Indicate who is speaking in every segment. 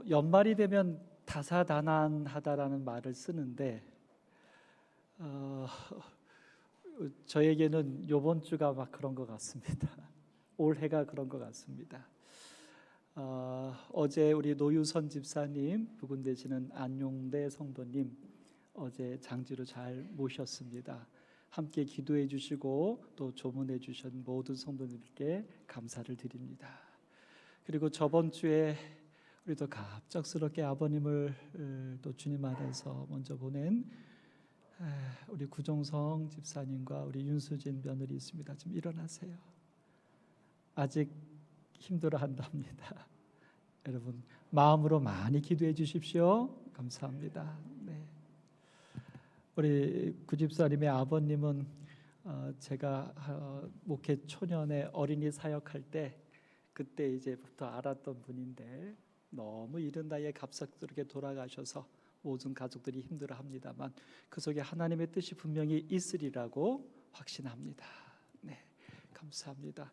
Speaker 1: 연말이 되면 다사다난하다라는 말을 쓰는데 저에게는 이번 주가 막 그런 것 같습니다. 올해가 그런 것 같습니다. 어제 우리 노유선 집사님, 부군 되시는 안용대 성도님 어제 장지로 잘 모셨습니다. 함께 기도해 주시고 또 조문해 주신 모든 성도님들께 감사를 드립니다. 그리고 저번 주에 우리도 갑작스럽게 아버님을 또 주님 안에서 먼저 보낸 우리 구종성 집사님과 우리 윤수진 며느리 있습니다. 좀 일어나세요. 아직 힘들어한답니다. 여러분 마음으로 많이 기도해 주십시오. 감사합니다. 네. 우리 구집사님의 아버님은 제가 목회 초년에 어린이 사역할 때 그때 이제부터 알았던 분인데 너무 이른 나이에 갑작스럽게 돌아가셔서 모든 가족들이 힘들어합니다만 그 속에 하나님의 뜻이 분명히 있으리라고 확신합니다. 네, 감사합니다.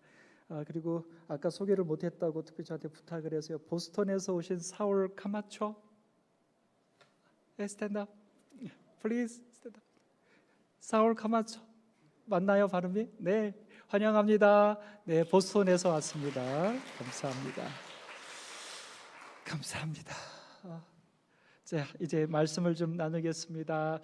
Speaker 1: 그리고 아까 소개를 못했다고 특별히 저한테 부탁을 해서요. 보스턴에서 오신 사울 카마초, 스탠드업, 플리즈 스탠드업. 사울 카마초 맞나요 발음이? 네, 환영합니다. 네, 보스턴에서 왔습니다. 감사합니다. 감사합니다. 자, 이제 말씀을 좀 나누겠습니다.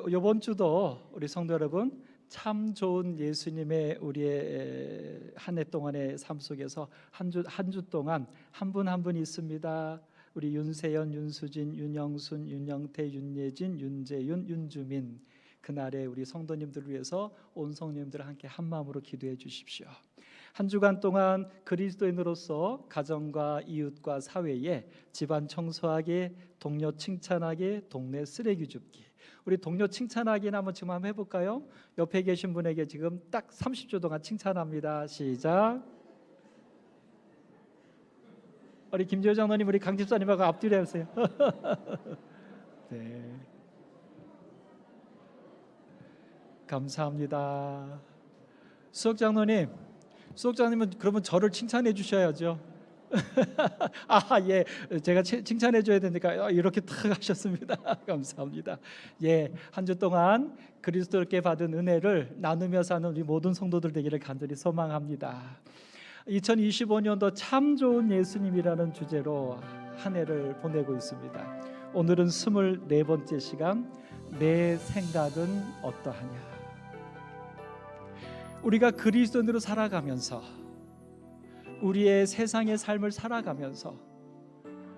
Speaker 1: 이번 주도 우리 성도 여러분 참 좋은 예수님의 우리의 한 해 동안의 삶 속에서 한 주 동안 한 분 한 분 있습니다. 우리 윤세연, 윤수진, 윤영순, 윤영태, 윤예진, 윤재윤, 윤주민 그날에 우리 성도님들을 위해서 온 성도님들 함께 한 마음으로 기도해 주십시오. 한 주간 동안 그리스도인으로서 가정과 이웃과 사회에 집안 청소하기, 동료 칭찬하기, 동네 쓰레기 줍기. 우리 동료 칭찬하기는 한번 지금 한번 해볼까요? 옆에 계신 분에게 지금 딱 30초 동안 칭찬합니다. 시작. 우리 김지호 장로님, 우리 강 집사님하고 앞뒤로 해보세요. 네. 감사합니다. 수석 장로님은 그러면 저를 칭찬해 주셔야죠. 예, 제가 칭찬해 줘야 되니까 이렇게 탁 하셨습니다. 감사합니다. 예, 한 주 동안 그리스도께 받은 은혜를 나누며 사는 우리 모든 성도들 되기를 간절히 소망합니다. 2025년도 참 좋은 예수님이라는 주제로 한 해를 보내고 있습니다. 오늘은 24번째 시간, 내 생각은 어떠하냐. 우리가 그리스도인으로 살아가면서 우리의 세상의 삶을 살아가면서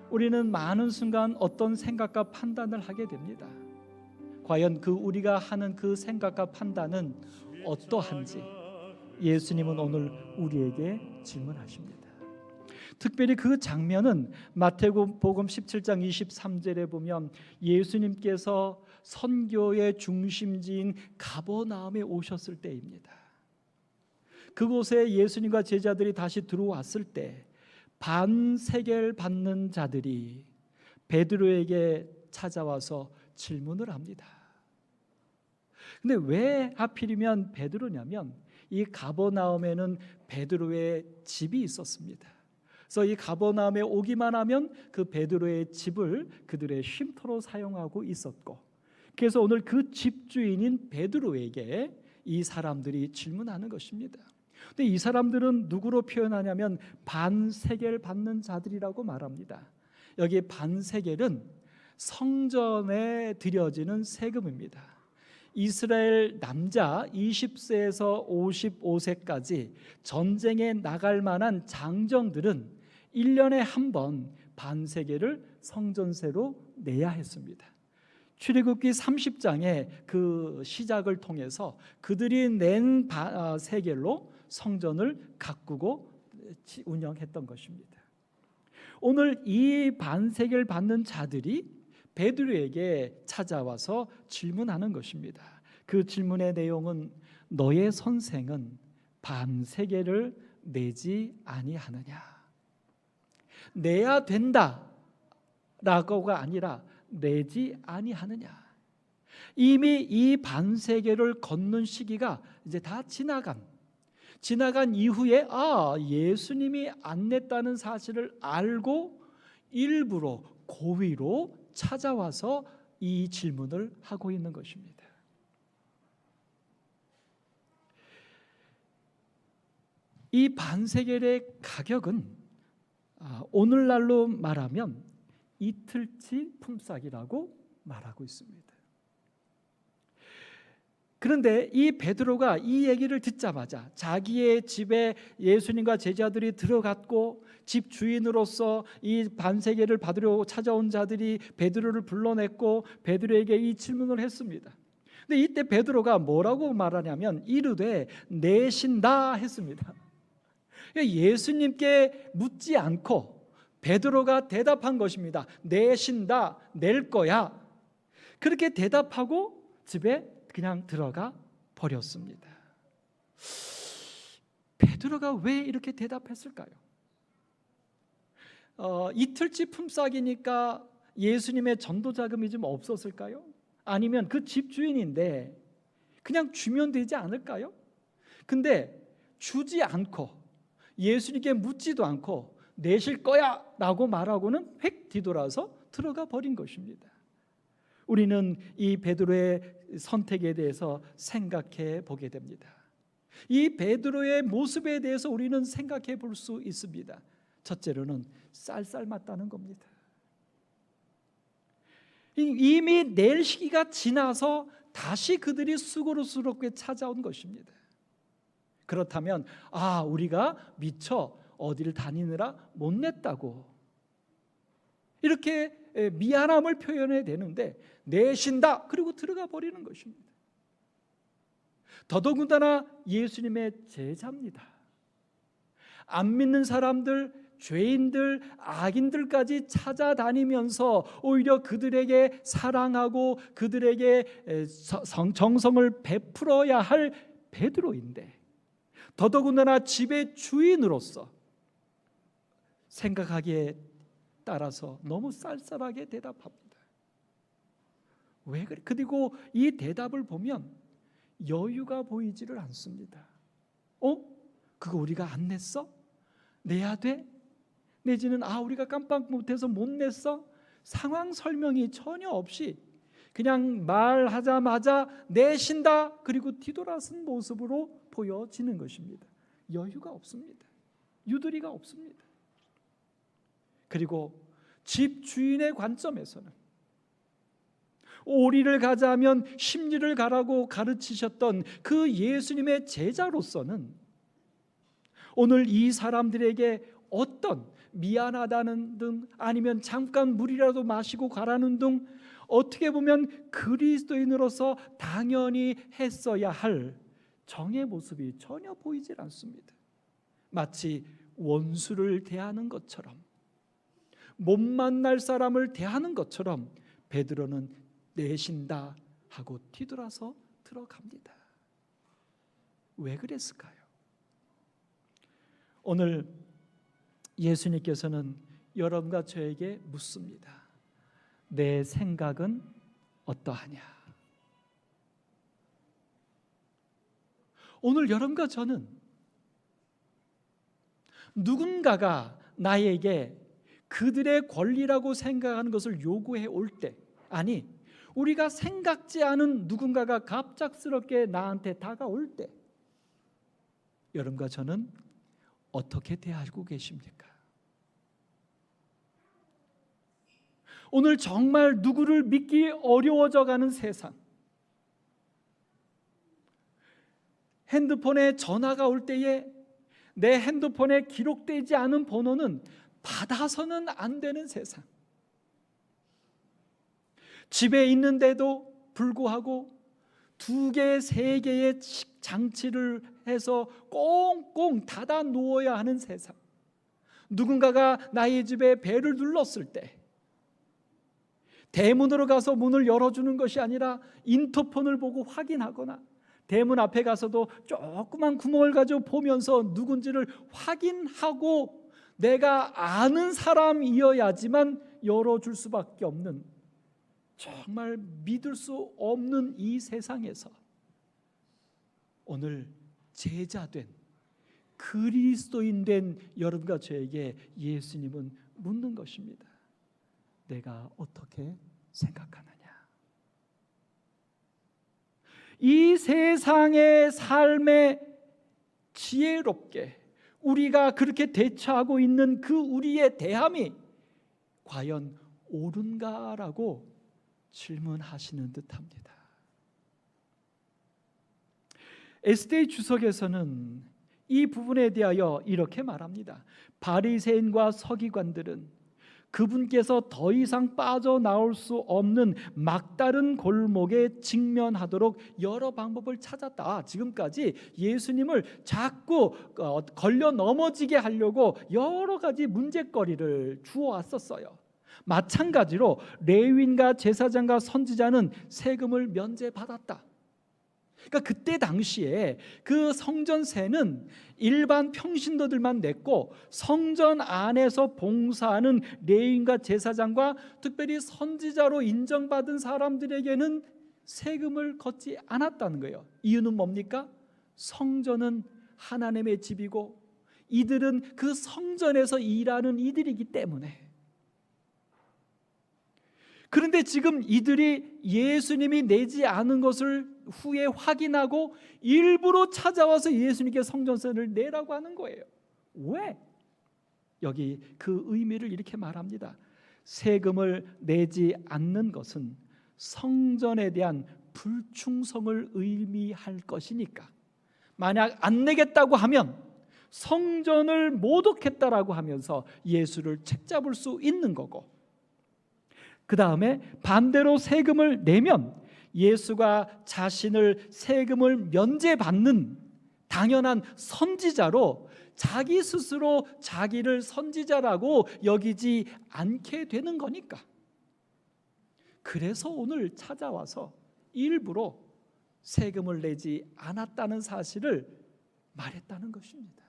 Speaker 1: 우리는 많은 순간 어떤 생각과 판단을 하게 됩니다. 과연 우리가 하는 그 생각과 판단은 어떠한지 예수님은 오늘 우리에게 질문하십니다. 특별히 그 장면은 마태복음 17장 23절에 보면 예수님께서 선교의 중심지인 가버나움에 오셨을 때입니다. 그곳에 예수님과 제자들이 다시 들어왔을 때 반세겔 받는 자들이 베드로에게 찾아와서 질문을 합니다. 근데 왜 하필이면 베드로냐면 이 가버나움에는 베드로의 집이 있었습니다. 그래서 이 가버나움에 오기만 하면 그 베드로의 집을 그들의 쉼터로 사용하고 있었고, 그래서 오늘 그 집주인인 베드로에게 이 사람들이 질문하는 것입니다. 근데 이 사람들은 누구로 표현하냐면 반세겔 받는 자들이라고 말합니다. 여기 반세겔은 성전에 드려지는 세금입니다. 이스라엘 남자 20세에서 55세까지 전쟁에 나갈 만한 장정들은 1년에 한 번 반세겔을 성전세로 내야 했습니다. 출애굽기 30장의 그 시작을 통해서 그들이 낸 세겔로 성전을 가꾸고 운영했던 것입니다. 오늘 이 반세겔 받는 자들이 베드로에게 찾아와서 질문하는 것입니다. 그 질문의 내용은 너의 선생은 반세겔을 내지 아니하느냐. 내야 된다라고가 아니라 내지 아니하느냐. 이미 이 반세겔을 걷는 시기가 이제 다 지나간 이후에 예수님이 안 냈다는 사실을 알고 일부러 고의로 찾아와서 이 질문을 하고 있는 것입니다. 이 반세겔의 가격은 오늘날로 말하면 이틀치 품삯이라고 말하고 있습니다. 그런데 이 베드로가 이 얘기를 듣자마자 자기의 집에 예수님과 제자들이 들어갔고 집 주인으로서 이 반세겔을 받으려고 찾아온 자들이 베드로를 불러냈고 베드로에게 이 질문을 했습니다. 근데 이때 베드로가 뭐라고 말하냐면 이르되 내신다 했습니다. 예수님께 묻지 않고 베드로가 대답한 것입니다. 내신다, 낼 거야. 그렇게 대답하고 집에 그냥 들어가 버렸습니다. 베드로가 왜 이렇게 대답했을까요? 이틀치 품삯이니까 예수님의 전도 자금이 좀 없었을까요? 아니면 그 집 주인인데 그냥 주면 되지 않을까요? 근데 주지 않고 예수님께 묻지도 않고 내실 거야 라고 말하고는 획 뒤돌아서 들어가 버린 것입니다. 우리는 이 베드로의 선택에 대해서 생각해 보게 됩니다. 이 베드로의 모습에 대해서 우리는 생각해 볼 수 있습니다. 첫째로는 쌀쌀맞다는 겁니다. 이미 낼 시기가 지나서 다시 그들이 수고스럽게 찾아온 것입니다. 그렇다면 우리가 미처 어디를 다니느라 못 냈다고 이렇게 미안함을 표현해야 되는데 내신다 그리고 들어가 버리는 것입니다. 더더군다나 예수님의 제자입니다. 안 믿는 사람들, 죄인들, 악인들까지 찾아다니면서 오히려 그들에게 사랑하고 그들에게 정성을 베풀어야 할 베드로인데 더더군다나 집의 주인으로서 생각하기에 따라서 너무 쌀쌀하게 대답합니다. 왜 그래? 그리고 이 대답을 보면 여유가 보이지를 않습니다. 그거 우리가 안 냈어? 내야 돼? 내지는 우리가 깜빡 못해서 못 냈어? 상황 설명이 전혀 없이 그냥 말하자마자 내신다 그리고 뒤돌아선 모습으로 보여지는 것입니다. 여유가 없습니다. 유도리가 없습니다. 그리고 집 주인의 관점에서는 오리를 가자면 십리를 가라고 가르치셨던 그 예수님의 제자로서는 오늘 이 사람들에게 어떤 미안하다는 등 아니면 잠깐 물이라도 마시고 가라는 등 어떻게 보면 그리스도인으로서 당연히 했어야 할 정의 모습이 전혀 보이질 않습니다. 마치 원수를 대하는 것처럼 못 만날 사람을 대하는 것처럼 베드로는 내신다 하고 뒤돌아서 들어갑니다. 왜 그랬을까요? 오늘 예수님께서는 여러분과 저에게 묻습니다. 내 생각은 어떠하냐? 오늘 여러분과 저는 누군가가 나에게 그들의 권리라고 생각하는 것을 요구해 올 때, 아니 우리가 생각지 않은 누군가가 갑작스럽게 나한테 다가올 때 여러분과 저는 어떻게 대하고 계십니까? 오늘 정말 누구를 믿기 어려워져 가는 세상, 핸드폰에 전화가 올 때에 내 핸드폰에 기록되지 않은 번호는 받아서는 안 되는 세상, 집에 있는데도 불구하고 2개, 3개의 장치를 해서 꽁꽁 닫아 놓아야 하는 세상, 누군가가 나의 집에 벨을 눌렀을 때 대문으로 가서 문을 열어주는 것이 아니라 인터폰을 보고 확인하거나 대문 앞에 가서도 조그만 구멍을 가지고 보면서 누군지를 확인하고 내가 아는 사람이어야지만 열어줄 수밖에 없는, 정말 믿을 수 없는 이 세상에서 오늘 제자된 그리스도인 된 여러분과 저에게 예수님은 묻는 것입니다. 내가 어떻게 생각하느냐? 이 세상의 삶에 지혜롭게 우리가 그렇게 대처하고 있는 그 우리의 대함이 과연 옳은가라고 질문하시는 듯합니다. 에스더의 주석에서는 이 부분에 대하여 이렇게 말합니다. 바리새인과 서기관들은 그분께서 더 이상 빠져나올 수 없는 막다른 골목에 직면하도록 여러 방법을 찾았다. 지금까지 예수님을 자꾸 걸려 넘어지게 하려고 여러 가지 문제거리를 주어왔었어요. 마찬가지로 레위인과 제사장과 선지자는 세금을 면제받았다. 그러니까 그때 당시에 그 성전세는 일반 평신도들만 냈고 성전 안에서 봉사하는 레위인과 제사장과 특별히 선지자로 인정받은 사람들에게는 세금을 걷지 않았다는 거예요. 이유는 뭡니까? 성전은 하나님의 집이고 이들은 그 성전에서 일하는 이들이기 때문에. 그런데 지금 이들이 예수님이 내지 않은 것을 후에 확인하고 일부러 찾아와서 예수님께 성전세를 내라고 하는 거예요. 왜? 여기 그 의미를 이렇게 말합니다. 세금을 내지 않는 것은 성전에 대한 불충성을 의미할 것이니까, 만약 안 내겠다고 하면 성전을 모독했다라고 하면서 예수를 책잡을 수 있는 거고, 그 다음에 반대로 세금을 내면 예수가 자신을 세금을 면제받는 당연한 선지자로 자기 스스로 자기를 선지자라고 여기지 않게 되는 거니까. 그래서 오늘 찾아와서 일부러 세금을 내지 않았다는 사실을 말했다는 것입니다.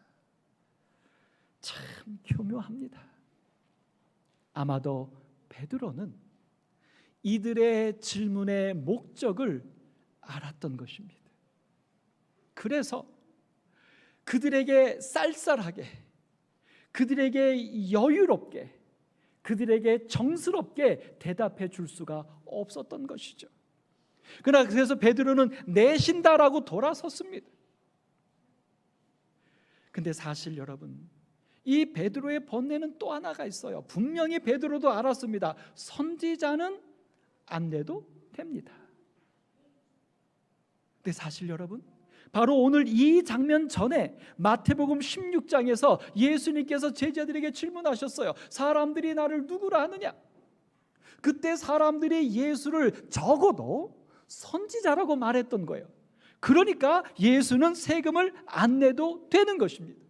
Speaker 1: 참 교묘합니다. 아마도 베드로는 이들의 질문의 목적을 알았던 것입니다. 그래서 그들에게 쌀쌀하게, 그들에게 여유롭게, 그들에게 정스럽게 대답해 줄 수가 없었던 것이죠. 그러나 그래서 베드로는 내신다라고 돌아섰습니다. 근데 사실 여러분, 이 베드로의 번뇌는 또 하나가 있어요. 분명히 베드로도 알았습니다. 선지자는 안 내도 됩니다. 근데 사실 여러분, 바로 오늘 이 장면 전에 마태복음 16장에서 예수님께서 제자들에게 질문하셨어요. 사람들이 나를 누구라 하느냐? 그때 사람들이 예수를 적어도 선지자라고 말했던 거예요. 그러니까 예수는 세금을 안 내도 되는 것입니다.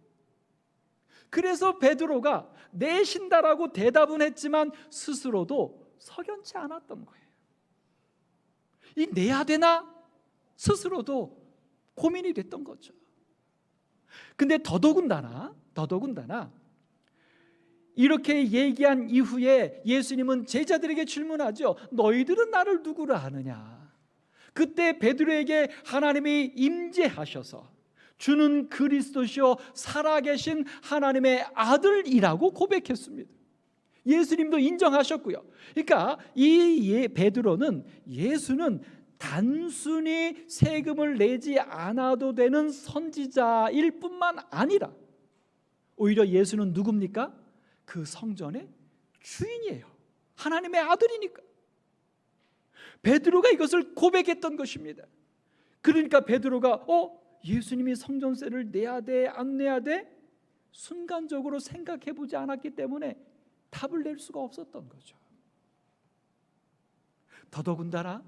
Speaker 1: 그래서 베드로가 내신다라고 대답은 했지만 스스로도 석연치 않았던 거예요. 이 내야 되나? 스스로도 고민이 됐던 거죠. 근데 더더군다나 이렇게 얘기한 이후에 예수님은 제자들에게 질문하죠. 너희들은 나를 누구라 하느냐? 그때 베드로에게 하나님이 임재하셔서 주는 그리스도시요 살아계신 하나님의 아들이라고 고백했습니다. 예수님도 인정하셨고요. 그러니까 이 베드로는 예수는 단순히 세금을 내지 않아도 되는 선지자일 뿐만 아니라 오히려 예수는 누굽니까? 그 성전의 주인이에요. 하나님의 아들이니까. 베드로가 이것을 고백했던 것입니다. 그러니까 베드로가 예수님이 성전세를 내야 돼, 안 내야 돼? 순간적으로 생각해 보지 않았기 때문에 답을 낼 수가 없었던 거죠. 더더군다나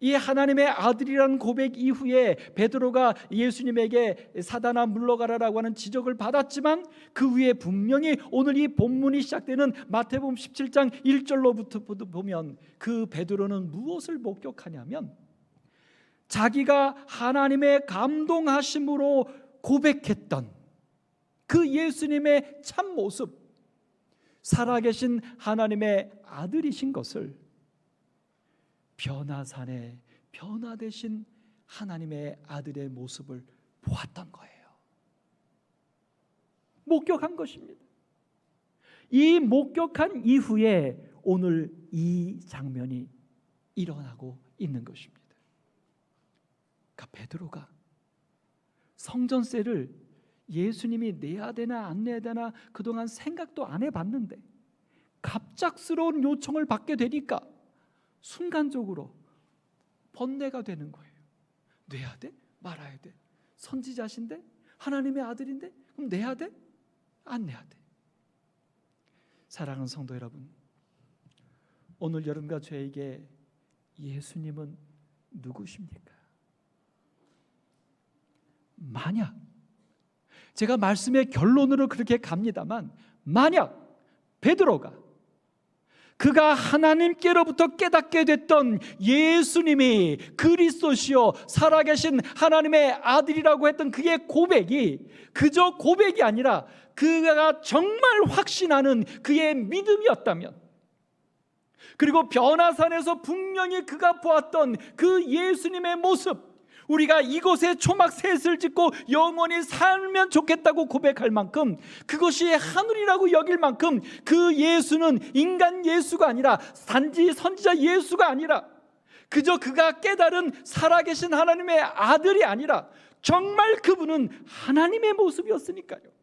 Speaker 1: 이 하나님의 아들이라는 고백 이후에 베드로가 예수님에게 사단아 물러가라라고 하는 지적을 받았지만 그 후에 분명히 오늘 이 본문이 시작되는 마태복음 17장 1절로부터 보면 그 베드로는 무엇을 목격하냐면 자기가 하나님의 감동하심으로 고백했던 그 예수님의 참 모습, 살아계신 하나님의 아들이신 것을 변화산에 변화되신 하나님의 아들의 모습을 보았던 거예요. 목격한 것입니다. 이 목격한 이후에 오늘 이 장면이 일어나고 있는 것입니다. 그러니까 베드로가 성전세를 예수님이 내야 되나 안 내야 되나 그동안 생각도 안 해봤는데 갑작스러운 요청을 받게 되니까 순간적으로 번뇌가 되는 거예요. 내야 돼? 말아야 돼? 선지자신데? 하나님의 아들인데? 그럼 내야 돼? 안 내야 돼? 사랑하는 성도 여러분, 오늘 여러분과 저에게 예수님은 누구십니까? 만약 제가 말씀의 결론으로 그렇게 갑니다만, 만약 베드로가 그가 하나님께로부터 깨닫게 됐던 예수님이 그리스도시요 살아계신 하나님의 아들이라고 했던 그의 고백이 그저 고백이 아니라 그가 정말 확신하는 그의 믿음이었다면, 그리고 변화산에서 분명히 그가 보았던 그 예수님의 모습, 우리가 이곳에 초막셋을 짓고 영원히 살면 좋겠다고 고백할 만큼, 그것이 하늘이라고 여길 만큼 그 예수는 인간 예수가 아니라 단지 선지자 예수가 아니라 그저 그가 깨달은 살아계신 하나님의 아들이 아니라 정말 그분은 하나님의 모습이었으니까요.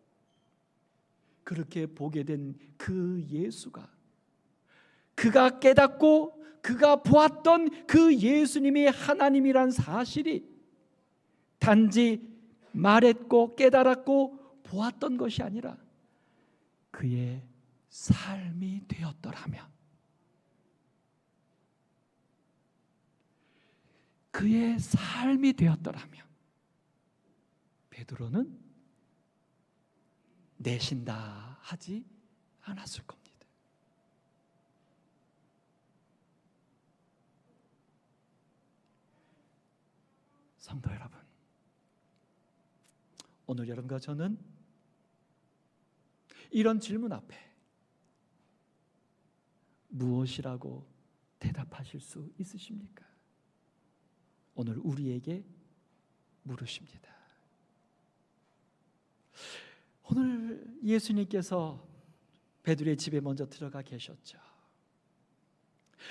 Speaker 1: 그렇게 보게 된 그 예수가, 그가 깨닫고 그가 보았던 그 예수님이 하나님이란 사실이 단지 말했고 깨달았고 보았던 것이 아니라 그의 삶이 되었더라면, 그의 삶이 되었더라면 베드로는 내신다 하지 않았을 겁니다. 성도 여러분, 오늘 여러분과 저는 이런 질문 앞에 무엇이라고 대답하실 수 있으십니까? 오늘 우리에게 물으십니다. 오늘 예수님께서 베드로의 집에 먼저 들어가 계셨죠.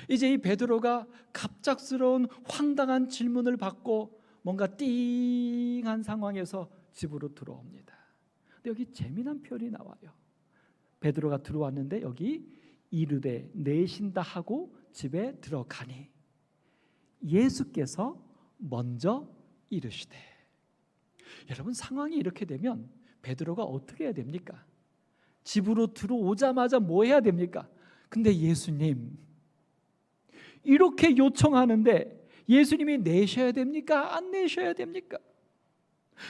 Speaker 1: 이제 이 베드로가 갑작스러운 황당한 질문을 받고 뭔가 띵한 상황에서 집으로 들어옵니다. 근데 여기 재미난 표현이 나와요. 베드로가 들어왔는데 여기 이르되 내신다 하고 집에 들어가니 예수께서 먼저 이르시되. 여러분, 상황이 이렇게 되면 베드로가 어떻게 해야 됩니까? 집으로 들어오자마자 뭐 해야 됩니까? 근데 예수님, 이렇게 요청하는데 예수님이 내셔야 됩니까? 안 내셔야 됩니까?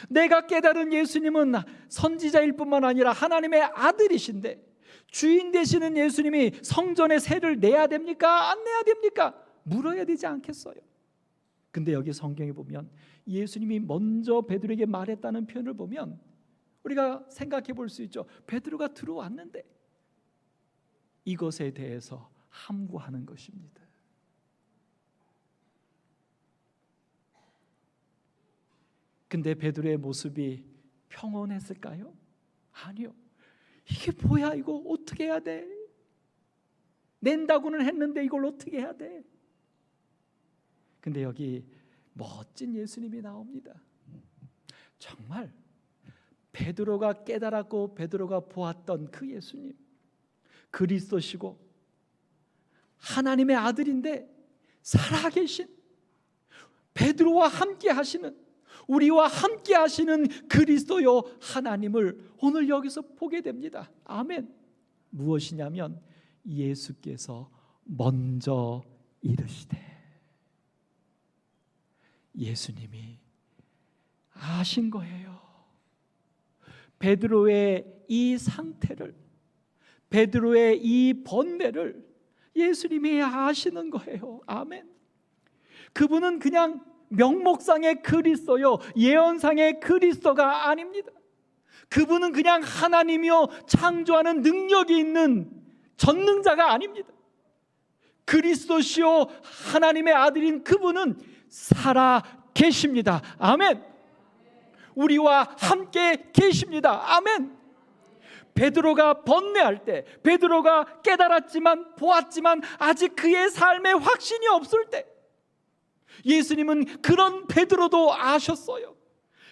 Speaker 1: 내가 깨달은 예수님은 선지자일 뿐만 아니라 하나님의 아들이신데 주인 되시는 예수님이 성전의 세를 내야 됩니까? 안 내야 됩니까? 물어야 되지 않겠어요? 근데 여기 성경에 보면 예수님이 먼저 베드로에게 말했다는 표현을 보면 우리가 생각해 볼 수 있죠. 베드로가 들어왔는데 이것에 대해서 함구하는 것입니다. 근데 베드로의 모습이 평온했을까요? 아니요. 이게 뭐야, 이거 어떻게 해야 돼? 낸다고는 했는데 이걸 어떻게 해야 돼? 근데 여기 멋진 예수님이 나옵니다. 정말 베드로가 깨달았고 베드로가 보았던 그 예수님, 그리스도시고 하나님의 아들인데 살아계신, 베드로와 함께 하시는, 우리와 함께 하시는 그리스도요 하나님을 오늘 여기서 보게 됩니다. 아멘. 무엇이냐면 예수께서 먼저 이르시되, 예수님이 아신 거예요. 베드로의 이 상태를, 베드로의 이 번뇌를 예수님이 아시는 거예요. 아멘. 그분은 그냥 명목상의 그리스도요 예언상의 그리스도가 아닙니다. 그분은 그냥 하나님이요 창조하는 능력이 있는 전능자가 아닙니다. 그리스도시요 하나님의 아들인 그분은 살아 계십니다. 아멘. 우리와 함께 계십니다. 아멘. 베드로가 번뇌할 때, 베드로가 깨달았지만 보았지만 아직 그의 삶에 확신이 없을 때, 예수님은 그런 베드로도 아셨어요.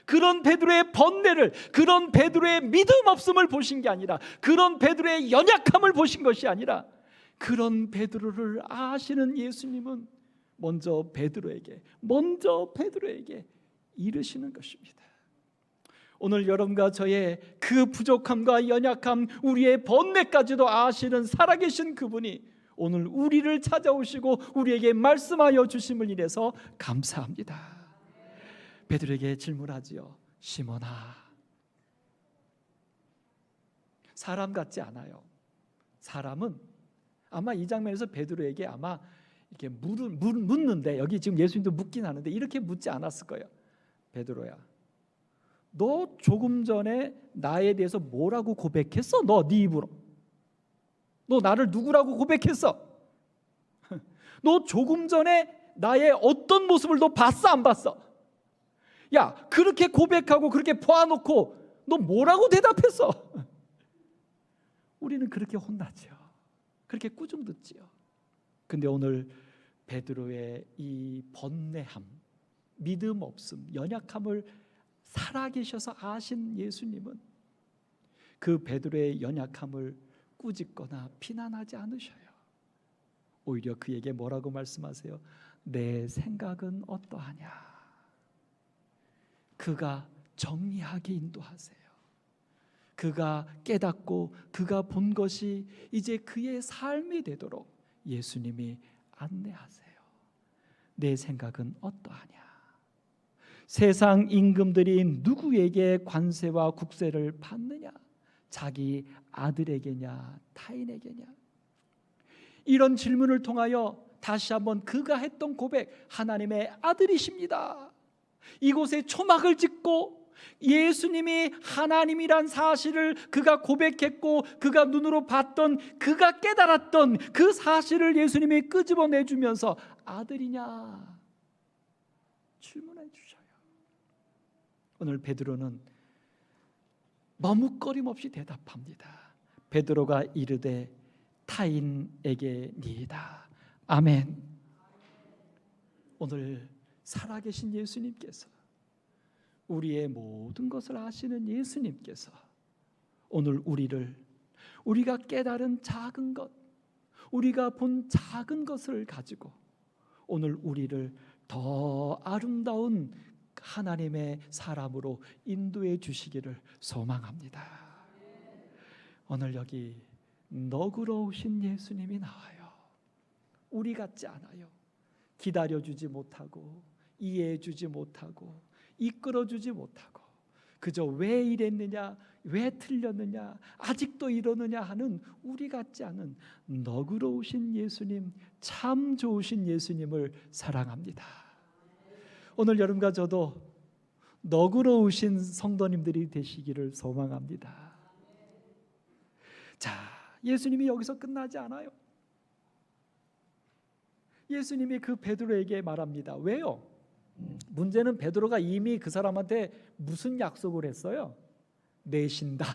Speaker 1: 그런 베드로의 번뇌를, 그런 베드로의 믿음 없음을 보신 게 아니라, 그런 베드로의 연약함을 보신 것이 아니라, 그런 베드로를 아시는 예수님은 먼저 베드로에게 이르시는 것입니다. 오늘 여러분과 저의 그 부족함과 연약함, 우리의 번뇌까지도 아시는 살아계신 그분이 오늘 우리를 찾아오시고 우리에게 말씀하여 주심을 인해서 감사합니다. 베드로에게 질문하지요. 시몬아, 사람 같지 않아요. 사람은 아마 이 장면에서 베드로에게 아마 이렇게 묻는데, 여기 지금 예수님도 묻긴 하는데 이렇게 묻지 않았을 거예요. 베드로야, 너 조금 전에 나에 대해서 뭐라고 고백했어? 너 네 입으로 너 나를 누구라고 고백했어? 너 조금 전에 나의 어떤 모습을 너 봤어 안 봤어? 야, 그렇게 고백하고 그렇게 보아놓고 너 뭐라고 대답했어? 우리는 그렇게 혼나죠. 그렇게 꾸중 듣지요. 근데 오늘 베드로의 이 번뇌함, 믿음 없음, 연약함을 살아계셔서 아신 예수님은 그 베드로의 연약함을 꾸짖거나 비난하지 않으셔요. 오히려 그에게 뭐라고 말씀하세요? 내 생각은 어떠하냐? 그가 정리하게 인도하세요. 그가 깨닫고 그가 본 것이 이제 그의 삶이 되도록 예수님이 안내하세요. 내 생각은 어떠하냐? 세상 임금들이 누구에게 관세와 국세를 받느냐? 자기 아들에게냐 타인에게냐? 이런 질문을 통하여 다시 한번 그가 했던 고백, 하나님의 아들이십니다. 이곳에 초막을 짓고 예수님이 하나님이란 사실을 그가 고백했고 그가 눈으로 봤던, 그가 깨달았던 그 사실을 예수님이 끄집어내주면서 아들이냐 질문해 주셔요. 오늘 베드로는 머뭇거림 없이 대답합니다. 베드로가 이르되 타인에게니이다. 아멘. 오늘 살아계신 예수님께서, 우리의 모든 것을 아시는 예수님께서 오늘 우리가 깨달은 작은 것, 우리가 본 작은 것을 가지고 오늘 우리를 더 아름다운 하나님의 사람으로 인도해 주시기를 소망합니다. 오늘 여기 너그러우신 예수님이 나와요. 우리 같지 않아요. 기다려주지 못하고 이해해주지 못하고 이끌어주지 못하고 그저 왜 이랬느냐, 왜 틀렸느냐, 아직도 이러느냐 하는 우리 같지 않은 너그러우신 예수님, 참 좋으신 예수님을 사랑합니다. 오늘 여러분과 저도 너그러우신 성도님들이 되시기를 소망합니다. 자, 예수님이 여기서 끝나지 않아요. 예수님이 그 베드로에게 말합니다. 왜요? 문제는 베드로가 이미 그 사람한테 무슨 약속을 했어요? 내신다.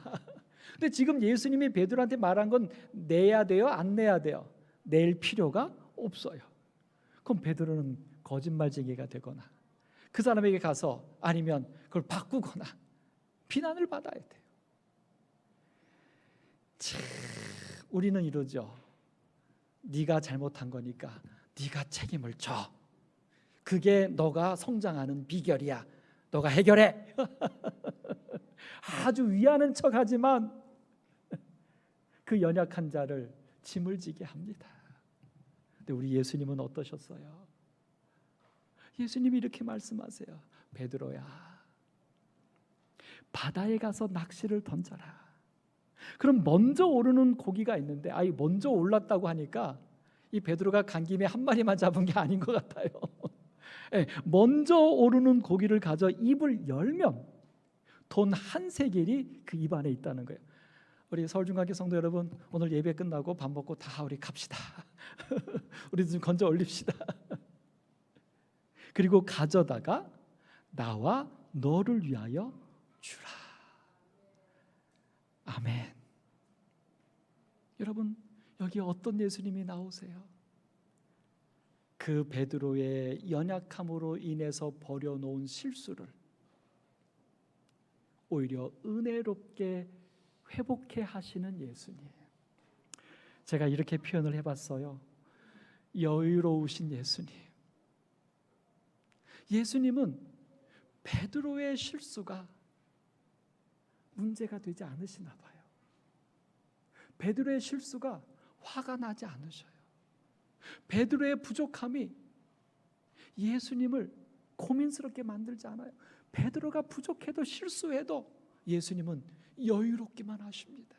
Speaker 1: 근데 지금 예수님이 베드로한테 말한 건 내야 돼요? 안 내야 돼요? 낼 필요가 없어요. 그럼 베드로는 거짓말쟁이가 되거나 그 사람에게 가서 아니면 그걸 바꾸거나 비난을 받아야 돼요. 참, 우리는 이러죠. 네가 잘못한 거니까 네가 책임을 져. 그게 너가 성장하는 비결이야. 너가 해결해. 아주 위하는 척하지만 그 연약한 자를 짐을 지게 합니다. 근데 우리 예수님은 어떠셨어요? 예수님이 이렇게 말씀하세요. 베드로야, 바다에 가서 낚시를 던져라. 그럼 먼저 오르는 고기가 있는데, 먼저 올랐다고 하니까 이 베드로가 간 김에 한 마리만 잡은 게 아닌 것 같아요. 먼저 오르는 고기를 가져 입을 열면 돈 한 세겔이 그 입 안에 있다는 거예요. 우리 서울중앙교 성도 여러분, 오늘 예배 끝나고 밥 먹고 다 우리 갑시다. 우리 좀 건져 올립시다. 그리고 가져다가 나와 너를 위하여 주라. 아멘. 여러분, 여기 어떤 예수님이 나오세요? 그 베드로의 연약함으로 인해서 버려놓은 실수를 오히려 은혜롭게 회복해 하시는 예수님. 제가 이렇게 표현을 해봤어요. 여유로우신 예수님. 예수님은 베드로의 실수가 문제가 되지 않으시나 봐요. 베드로의 실수가 화가 나지 않으셔요. 베드로의 부족함이 예수님을 고민스럽게 만들지 않아요. 베드로가 부족해도 실수해도 예수님은 여유롭기만 하십니다.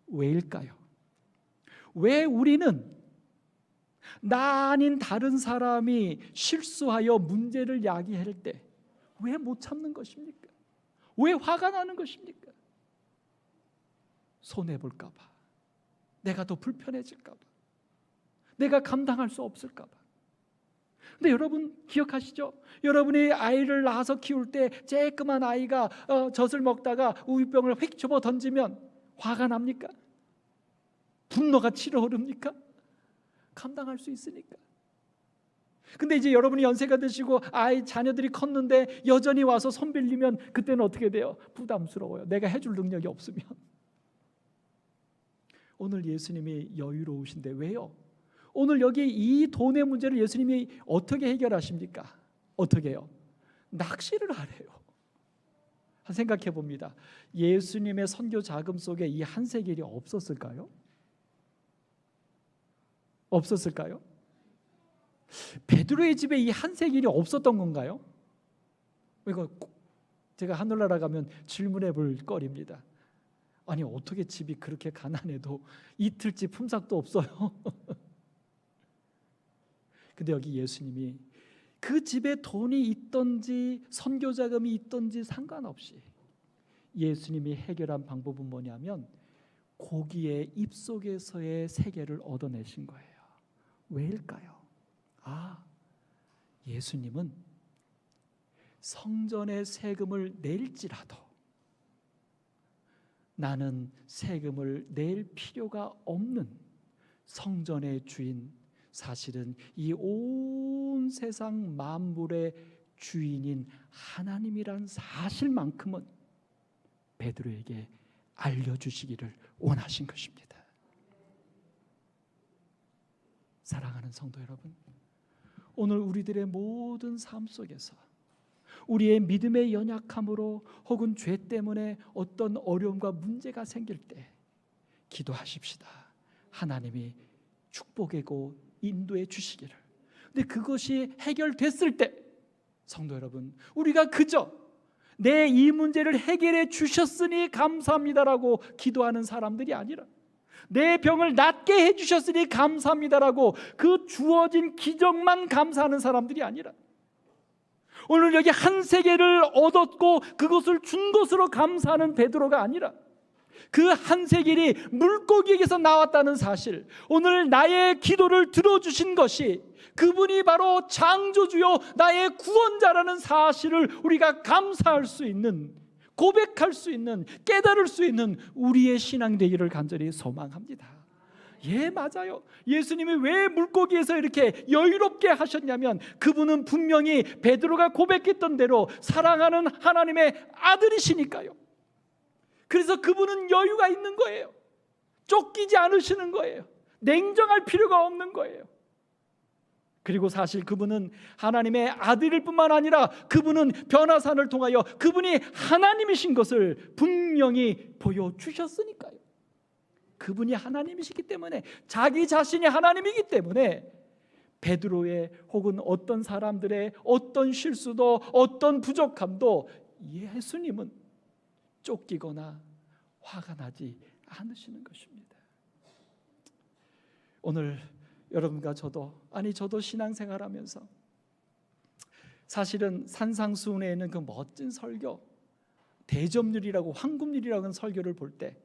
Speaker 1: 왜일까요? 왜 우리는 나 아닌 다른 사람이 실수하여 문제를 야기할 때 왜 못 참는 것입니까? 왜 화가 나는 것입니까? 손해볼까 봐, 내가 더 불편해질까 봐, 내가 감당할 수 없을까 봐. 근데 여러분 기억하시죠? 여러분이 아이를 낳아서 키울 때 쬐끄만 아이가 젖을 먹다가 우유병을 휙 집어 던지면 화가 납니까? 분노가 치러 오릅니까? 감당할 수 있으니까. 근데 이제 여러분이 연세가 드시고 자녀들이 컸는데 여전히 와서 손 빌리면 그때는 어떻게 돼요? 부담스러워요. 내가 해줄 능력이 없으면. 오늘 예수님이 여유로우신데 왜요? 오늘 여기 이 돈의 문제를 예수님이 어떻게 해결하십니까? 어떻게 해요? 낚시를 하래요. 생각해 봅니다. 예수님의 선교 자금 속에 이 한세길이 없었을까요? 없었을까요? 베드로의 집에 이 한세길이 없었던 건가요? 이거 제가 하늘나라 가면 질문해 볼 거리입니다. 아니 어떻게 집이 그렇게 가난해도 이틀째 품삯도 없어요? 근데 여기 예수님이 그 집에 돈이 있던지 선교 자금이 있던지 상관없이 예수님이 해결한 방법은 뭐냐면 고기의 입속에서의 세계를 얻어내신 거예요. 왜일까요? 예수님은 성전의 세금을 낼지라도 나는 세금을 낼 필요가 없는 성전의 주인, 사실은 이 온 세상 만물의 주인인 하나님이란 사실만큼은 베드로에게 알려주시기를 원하신 것입니다. 사랑하는 성도 여러분, 오늘 우리들의 모든 삶 속에서 우리의 믿음의 연약함으로 혹은 죄 때문에 어떤 어려움과 문제가 생길 때 기도하십시다. 하나님이 축복이고 인도해 주시기를. 근데 그것이 해결됐을 때 성도 여러분, 우리가 그저 내 이 문제를 해결해 주셨으니 감사합니다라고 기도하는 사람들이 아니라 내 병을 낫게 해주셨으니 감사합니다라고 그 주어진 기적만 감사하는 사람들이 아니라 오늘 여기 한 세계를 얻었고 그것을 준 것으로 감사하는 베드로가 아니라 그 한 세겔이 물고기에게서 나왔다는 사실, 오늘 나의 기도를 들어주신 것이 그분이 바로 창조주요 나의 구원자라는 사실을 우리가 감사할 수 있는, 고백할 수 있는, 깨달을 수 있는 우리의 신앙 되기를 간절히 소망합니다. 예, 맞아요. 예수님이 왜 물고기에서 이렇게 여유롭게 하셨냐면 그분은 분명히 베드로가 고백했던 대로 사랑하는 하나님의 아들이시니까요. 그래서 그분은 여유가 있는 거예요. 쫓기지 않으시는 거예요. 냉정할 필요가 없는 거예요. 그리고 사실 그분은 하나님의 아들일 뿐만 아니라 그분은 변화산을 통하여 그분이 하나님이신 것을 분명히 보여주셨으니까요. 그분이 하나님이시기 때문에, 자기 자신이 하나님이기 때문에 베드로의 혹은 어떤 사람들의 어떤 실수도 어떤 부족함도 예수님은 쫓기거나 화가 나지 않으시는 것입니다. 오늘 여러분과 저도 신앙생활하면서 사실은 산상수훈에 있는 그 멋진 설교, 대접률이라고 황금률이라고 하는 설교를 볼 때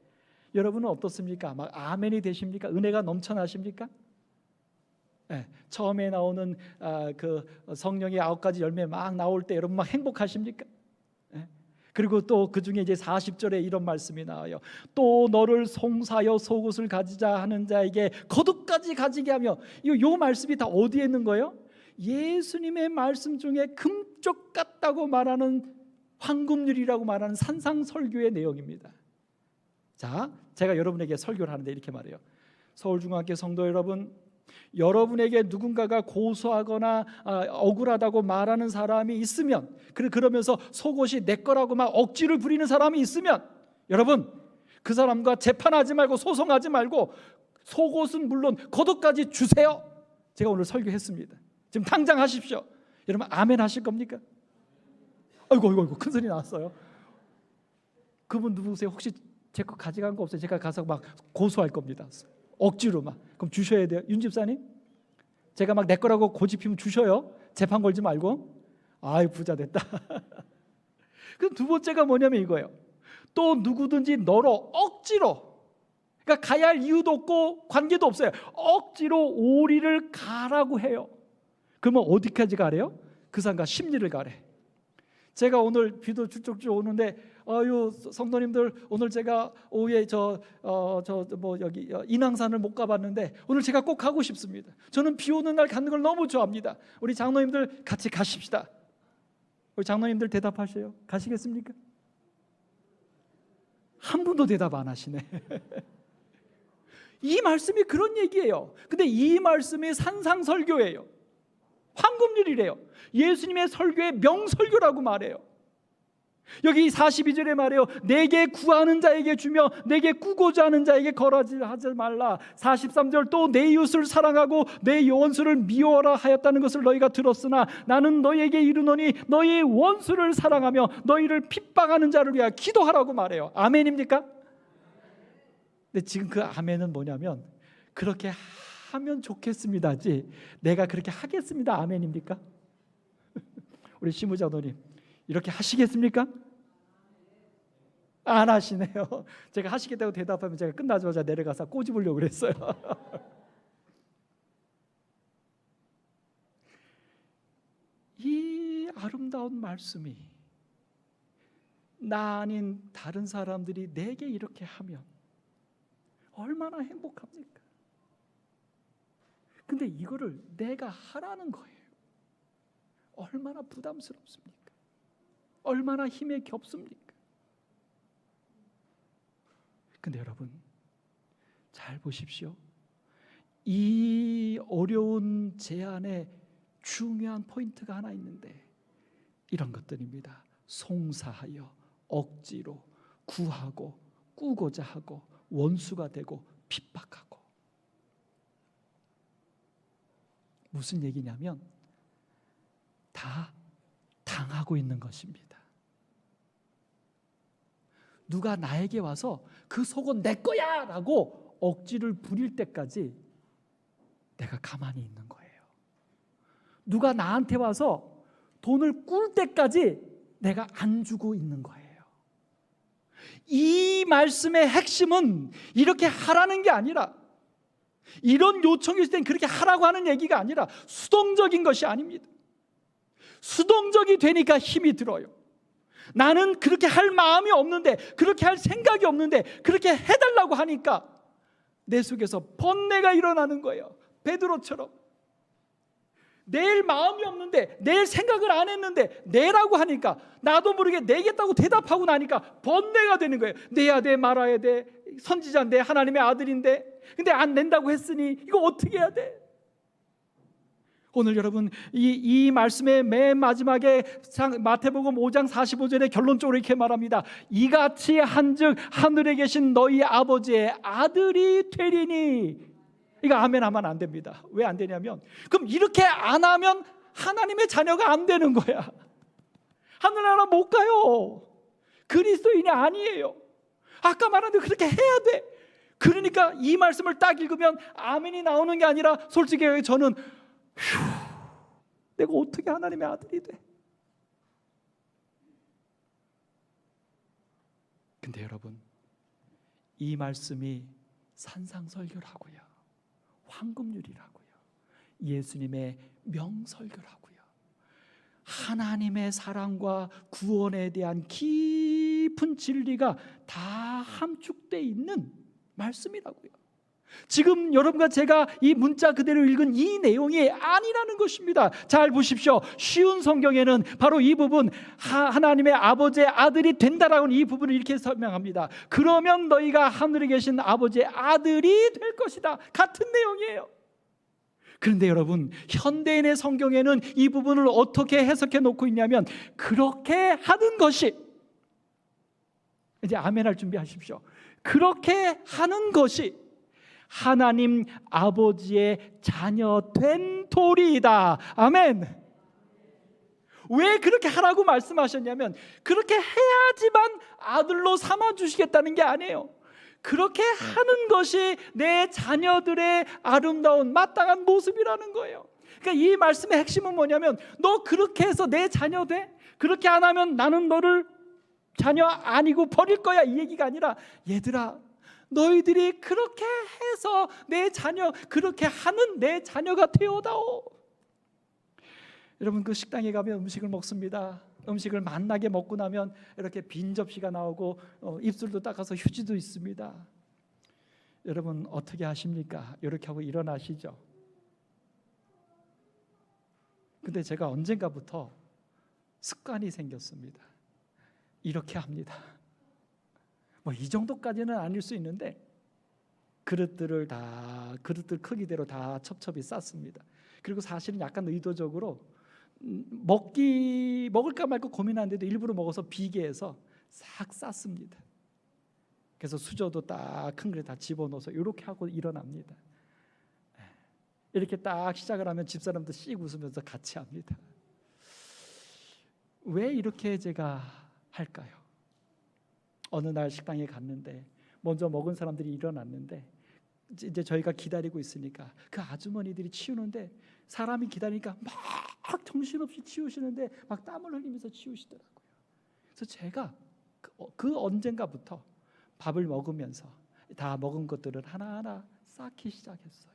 Speaker 1: 여러분은 어떻습니까? 막 아멘이 되십니까? 은혜가 넘쳐나십니까? 네, 처음에 나오는 그 성령의 9가지 열매 막 나올 때 여러분 막 행복하십니까? 네. 그리고 또 그 중에 이제 40절에 이런 말씀이 나와요. 또 너를 송사하여 속옷을 가지자 하는 자에게 겉옷까지 가지게 하며. 요 말씀이 다 어디에 있는 거예요? 예수님의 말씀 중에 금쪽 같다고 말하는 황금률이라고 말하는 산상설교의 내용입니다. 자, 제가 여러분에게 설교를 하는데 이렇게 말해요. 서울중앙교 성도 여러분, 여러분에게 누군가가 고소하거나 억울하다고 말하는 사람이 있으면, 그러면서 속옷이 내 거라고 막 억지를 부리는 사람이 있으면, 여러분 그 사람과 재판하지 말고 소송하지 말고 속옷은 물론 겉옷까지 주세요. 제가 오늘 설교했습니다. 지금 당장 하십시오. 여러분 아멘 하실 겁니까? 아이고 큰 소리 나왔어요. 그분 누구세요? 혹시 제 거 가져간 거 없어요? 제가 가서 막 고소할 겁니다. 억지로 막. 그럼 주셔야 돼요. 윤 집사님, 제가 막 내 거라고 고집피면 주셔요. 재판 걸지 말고. 아이 부자 됐다. 그럼 두 번째가 뭐냐면 이거예요. 또 누구든지 너로 억지로, 그러니까 가야 할 이유도 없고 관계도 없어요. 억지로 오리를 가라고 해요. 그러면 어디까지 가래요? 그 사람과 심리를 가래. 제가 오늘 비도 쭉쭉쭉 오는데 성도님들, 오늘 제가 오후에 여기 인왕산을 못 가봤는데 오늘 제가 꼭 가고 싶습니다. 저는 비 오는 날 가는 걸 너무 좋아합니다. 우리 장로님들 같이 가십시다. 우리 장로님들 대답하세요. 가시겠습니까? 한 분도 대답 안 하시네. 이 말씀이 그런 얘기예요. 근데 이 말씀이 산상설교예요. 황금률이래요. 예수님의 설교의 명설교라고 말해요. 여기 42절에 말해요. 내게 구하는 자에게 주며 내게 꾸고자 하는 자에게 거라지 하지 말라. 43절 또 내 이웃을 사랑하고 내 원수를 미워라 하였다는 것을 너희가 들었으나 나는 너희에게 이르노니 너희 원수를 사랑하며 너희를 핍박하는 자를 위하여 기도하라고 말해요. 아멘입니까? 근데 지금 그 아멘은 뭐냐면 그렇게 하면 좋겠습니다지 내가 그렇게 하겠습니다 아멘입니까? 우리 시무자노님 이렇게 하시겠습니까? 안 하시네요. 제가 하시겠다고 대답하면 제가 끝나자마자 내려가서 꼬집으려고 그랬어요. 이 아름다운 말씀이 나 아닌 다른 사람들이 내게 이렇게 하면 얼마나 행복합니까? 근데 이거를 내가 하라는 거예요. 얼마나 부담스럽습니까? 얼마나 힘에 겹습니까? 근데 여러분 잘 보십시오. 이 어려운 제안에 중요한 포인트가 하나 있는데 이런 것들입니다. 송사하여 억지로 구하고 꾸고자 하고 원수가 되고 핍박하고. 무슨 얘기냐면 다 당하고 있는 것입니다. 누가 나에게 와서 그 속은 내 거야 라고 억지를 부릴 때까지 내가 가만히 있는 거예요. 누가 나한테 와서 돈을 꿀 때까지 내가 안 주고 있는 거예요. 이 말씀의 핵심은 이렇게 하라는 게 아니라, 이런 요청이 있을 땐 그렇게 하라고 하는 얘기가 아니라 수동적인 것이 아닙니다. 수동적이 되니까 힘이 들어요. 나는 그렇게 할 마음이 없는데, 그렇게 할 생각이 없는데 그렇게 해달라고 하니까 내 속에서 번뇌가 일어나는 거예요. 베드로처럼 낼 마음이 없는데, 낼 생각을 안 했는데 내라고 하니까 나도 모르게 내겠다고 대답하고 나니까 번뇌가 되는 거예요. 내야 돼 말아야 돼, 선지자인데 하나님의 아들인데, 근데 안 낸다고 했으니 이거 어떻게 해야 돼? 오늘 여러분 이 말씀의 맨 마지막에 마태복음 5장 45절에 결론적으로 이렇게 말합니다. 이같이 한즉 하늘에 계신 너희 아버지의 아들이 되리니. 이거 아멘 하면 안 됩니다. 왜 안 되냐면, 그럼 이렇게 안 하면 하나님의 자녀가 안 되는 거야. 하늘나라 못 가요. 그리스도인이 아니에요. 아까 말한 대로 그렇게 해야 돼. 그러니까 이 말씀을 딱 읽으면 아멘이 나오는 게 아니라 솔직히 저는 내가 어떻게 하나님의 아들이 돼? 근데 여러분, 이 말씀이 산상설교라고요, 황금률이라고요, 예수님의 명설교라고요. 하나님의 사랑과 구원에 대한 깊은 진리가 다 함축되어 있는 말씀이라고요. 지금 여러분과 제가 이 문자 그대로 읽은 이 내용이 아니라는 것입니다. 잘 보십시오. 쉬운 성경에는 바로 이 부분, 하나님의 아버지의 아들이 된다라고 이 부분을 이렇게 설명합니다. 그러면 너희가 하늘에 계신 아버지의 아들이 될 것이다. 같은 내용이에요. 그런데 여러분, 현대인의 성경에는 이 부분을 어떻게 해석해 놓고 있냐면, 그렇게 하는 것이, 이제 아멘할 준비하십시오. 그렇게 하는 것이 하나님 아버지의 자녀된 도리이다. 아멘. 왜 그렇게 하라고 말씀하셨냐면, 그렇게 해야지만 아들로 삼아주시겠다는 게 아니에요. 그렇게 하는 것이 내 자녀들의 아름다운 마땅한 모습이라는 거예요. 그러니까 이 말씀의 핵심은 뭐냐면, 너 그렇게 해서 내 자녀 돼? 그렇게 안 하면 나는 너를 자녀 아니고 버릴 거야, 이 얘기가 아니라, 얘들아, 너희들이 그렇게 해서 내 자녀, 그렇게 하는 내 자녀가 되어다오. 여러분, 그 식당에 가면 음식을 먹습니다. 음식을 맛나게 먹고 나면 이렇게 빈 접시가 나오고 입술도 닦아서 휴지도 있습니다. 여러분 어떻게 하십니까? 이렇게 하고 일어나시죠. 근데 제가 언젠가부터 습관이 생겼습니다. 이렇게 합니다. 뭐 이 정도까지는 아닐 수 있는데, 그릇들 크기대로 다 첩첩이 쌌습니다. 그리고 사실은 약간 의도적으로 먹을까 말까 고민하는데도 일부러 먹어서 비게 해서 싹 쌌습니다. 그래서 수저도 딱 큰 그릇에 다 집어넣어서 이렇게 하고 일어납니다. 이렇게 딱 시작을 하면 집사람도 씩 웃으면서 같이 합니다. 왜 이렇게 제가 할까요? 어느 날 식당에 갔는데 먼저 먹은 사람들이 일어났는데, 이제 저희가 기다리고 있으니까 그 아주머니들이 치우는데, 사람이 기다리니까 막 정신없이 치우시는데 막 땀을 흘리면서 치우시더라고요. 그래서 제가 그 언젠가부터 밥을 먹으면서 다 먹은 것들을 하나하나 쌓기 시작했어요.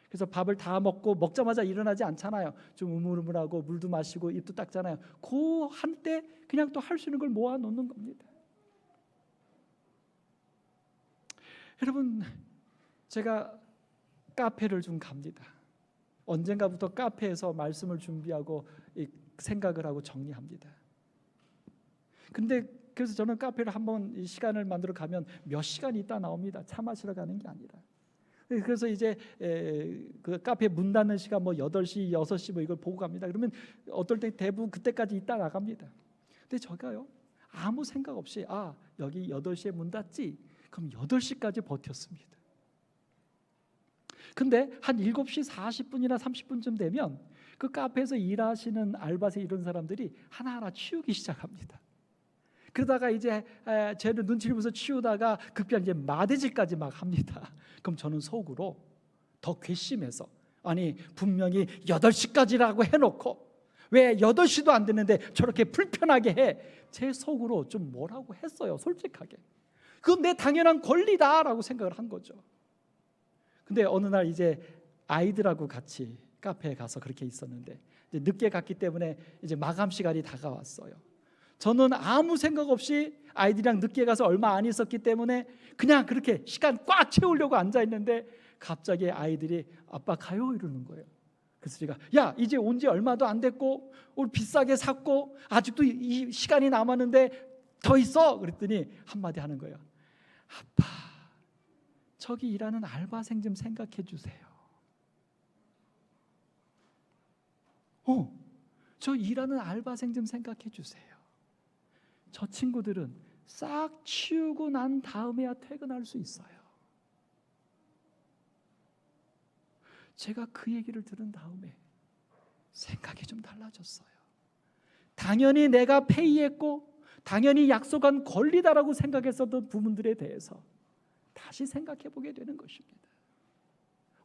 Speaker 1: 그래서 밥을 다 먹고 먹자마자 일어나지 않잖아요. 좀 우물우물하고 물도 마시고 입도 닦잖아요. 그 한때 그냥 또 할 수 있는 걸 모아 놓는 겁니다. 여러분, 제가 카페를 좀 갑니다. 언젠가부터 카페에서 말씀을 준비하고 생각을 하고 정리합니다. 근데 그래서 저는 카페를 한번 시간을 만들어 가면 몇 시간 있다 나옵니다. 차 마시러 가는 게 아니라. 그래서 이제 그 카페 문 닫는 시간 뭐 8시, 6시 뭐 이걸 보고 갑니다. 그러면 어떨 때 대부분 그때까지 있다 나갑니다. 근데 저가요, 아무 생각 없이 여기 8시에 문 닫지? 그럼 8시까지 버텼습니다. 근데 한 7시 40분이나 30분쯤 되면 그 카페에서 일하시는 알바생 이런 사람들이 하나하나 치우기 시작합니다. 그러다가 이제 쟤를 눈치를 보면서 치우다가 급기야 이제 마대질까지 막 합니다. 그럼 저는 속으로 더 괘씸해서, 아니 분명히 8시까지라고 해놓고 왜 8시도 안 됐는데 저렇게 불편하게 해? 제 속으로 좀 뭐라고 했어요, 솔직하게. 그건 내 당연한 권리다라고 생각을 한 거죠. 근데 어느 날 이제 아이들하고 같이 카페에 가서 그렇게 있었는데, 이제 늦게 갔기 때문에 이제 마감 시간이 다가왔어요. 저는 아무 생각 없이 아이들이랑 늦게 가서 얼마 안 있었기 때문에 그냥 그렇게 시간 꽉 채우려고 앉아 있는데, 갑자기 아이들이 아빠 가요 이러는 거예요. 그래서 제가 야, 이제 온 지 얼마도 안 됐고 우리 비싸게 샀고 아직도 이 시간이 남았는데 더 있어? 그랬더니 한마디 하는 거예요. 아빠, 저기 일하는 알바생 좀 생각해 주세요. 저 일하는 알바생 좀 생각해 주세요. 저 친구들은 싹 치우고 난 다음에야 퇴근할 수 있어요. 제가 그 얘기를 들은 다음에 생각이 좀 달라졌어요. 당연히 내가 페이했고 당연히 약속한 권리다라고 생각했었던 부분들에 대해서 다시 생각해 보게 되는 것입니다.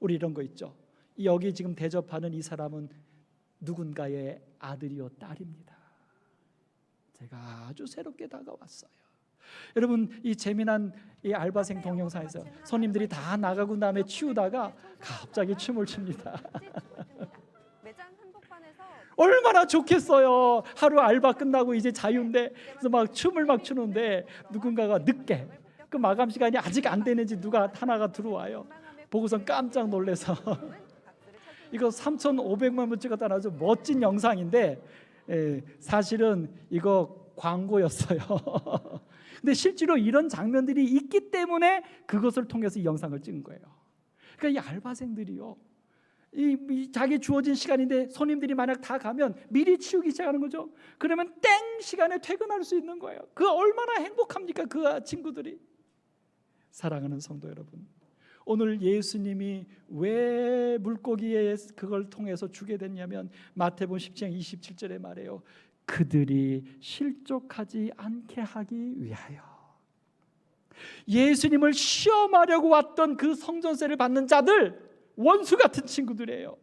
Speaker 1: 우리 이런 거 있죠. 여기 지금 대접하는 이 사람은 누군가의 아들이요 딸입니다. 제가 아주 새롭게 다가왔어요. 여러분, 이 재미난 이 알바생 동영상에서 손님들이 다 나가고 다음에 치우다가 갑자기 춤을 춥니다. 얼마나 좋겠어요. 하루 알바 끝나고 이제 자유인데, 그래서 막 춤을 막 추는데 누군가가 늦게, 그 마감 시간이 아직 안 되는지 누가 하나가 들어와요. 보고선 깜짝 놀라서 이거 3,500만 번 찍었다 아주 멋진 영상인데, 사실은 이거 광고였어요. 근데 실제로 이런 장면들이 있기 때문에 그것을 통해서 이 영상을 찍은 거예요. 그러니까 이 알바생들이요, 이 자기 주어진 시간인데 손님들이 만약 다 가면 미리 치우기 시작하는 거죠. 그러면 땡 시간에 퇴근할 수 있는 거예요. 그 얼마나 행복합니까, 그 친구들이. 사랑하는 성도 여러분, 오늘 예수님이 왜 물고기에 그걸 통해서 주게 됐냐면 마태복음 10장 27절에 말해요. 그들이 실족하지 않게 하기 위하여. 예수님을 시험하려고 왔던 그 성전세를 받는 자들, 원수 같은 친구들이에요.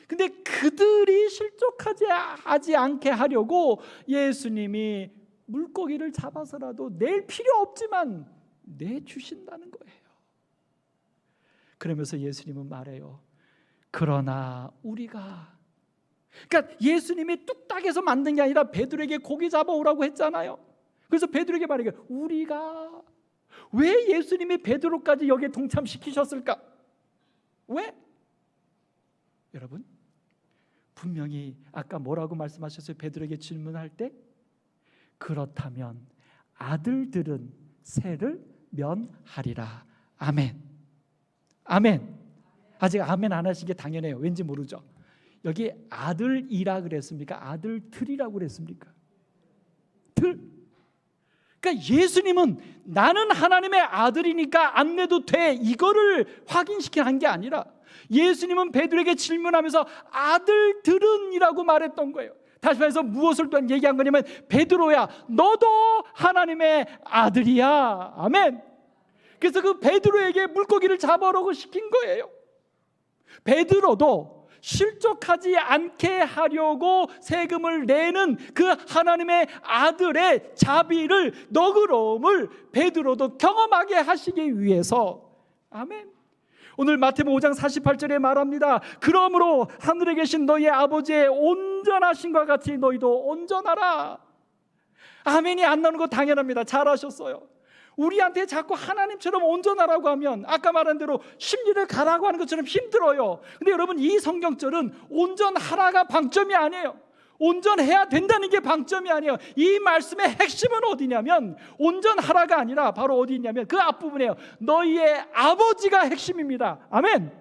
Speaker 1: 근데 그들이 실족하지 않게 하려고 예수님이 물고기를 잡아서라도 낼 필요 없지만 내주신다는 거예요. 그러면서 예수님은 말해요. 그러나 우리가, 그러니까 예수님이 뚝딱해서 만든 게 아니라 베드로에게 고기 잡아오라고 했잖아요. 그래서 베드로에게 말해요. 우리가 왜 예수님이 베드로까지 여기에 동참시키셨을까? 왜? 여러분, 분명히 아까 뭐라고 말씀하셨어요? 베드로에게 질문할 때, 그렇다면 아들들은 세를 면하리라. 아멘. 아멘. 아직 아멘 안 하신 게 당연해요. 왠지 모르죠. 여기 아들이라 그랬습니까? 아들들이라고 그랬습니까? 들. 그러니까 예수님은 나는 하나님의 아들이니까 안 내도 돼, 이거를 확인시키는 게 아니라 예수님은 베드로에게 질문하면서 아들들은이라고 말했던 거예요. 다시 말해서 무엇을 또 얘기한 거냐면, 베드로야, 너도 하나님의 아들이야. 아멘. 그래서 그 베드로에게 물고기를 잡아오라고 시킨 거예요. 베드로도 실족하지 않게 하려고 세금을 내는 그 하나님의 아들의 자비를, 너그러움을 베드로도 경험하게 하시기 위해서. 아멘. 오늘 마태복음 5장 48절에 말합니다. 그러므로 하늘에 계신 너희 아버지의 온전하심과 같이 너희도 온전하라. 아멘이 안 나오는 거 당연합니다. 잘하셨어요. 우리한테 자꾸 하나님처럼 온전하라고 하면 아까 말한 대로 심리를 가라고 하는 것처럼 힘들어요. 근데 여러분, 이 성경절은 온전하라가 방점이 아니에요. 온전해야 된다는 게 방점이 아니에요. 이 말씀의 핵심은 어디냐면, 온전하라가 아니라 바로 어디 있냐면 그 앞부분이에요. 너희의 아버지가 핵심입니다. 아멘.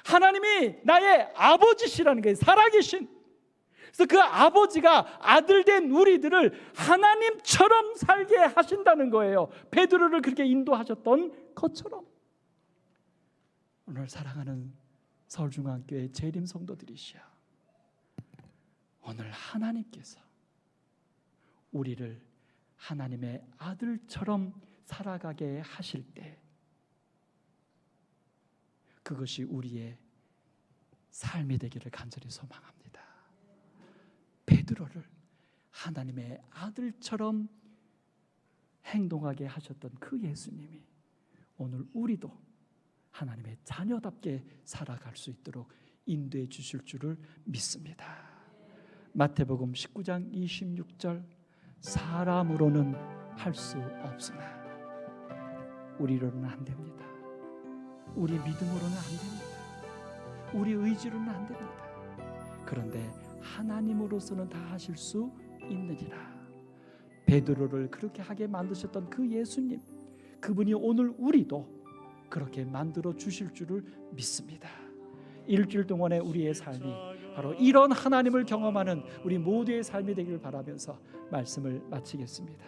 Speaker 1: 하나님이 나의 아버지시라는 게 살아계신, 그래서 그 아버지가 아들된 우리들을 하나님처럼 살게 하신다는 거예요. 베드로를 그렇게 인도하셨던 것처럼. 오늘 사랑하는 서울중앙교회 재림 성도들이시여, 오늘 하나님께서 우리를 하나님의 아들처럼 살아가게 하실 때, 그것이 우리의 삶이 되기를 간절히 소망합니다. 베드로를 하나님의 아들처럼 행동하게 하셨던 그 예수님이 오늘 우리도 하나님의 자녀답게 살아갈 수 있도록 인도해 주실 줄을 믿습니다. 마태복음 19장 26절, 사람으로는 할 수 없으나 우리로는 안 됩니다. 우리 믿음으로는 안 됩니다. 우리 의지로는 안 됩니다. 그런데 하나님으로서는 다 하실 수 있느니라. 베드로를 그렇게 하게 만드셨던 그 예수님, 그분이 오늘 우리도 그렇게 만들어 주실 줄을 믿습니다. 일주일 동안의 우리의 삶이 바로 이런 하나님을 경험하는 우리 모두의 삶이 되기를 바라면서 말씀을 마치겠습니다.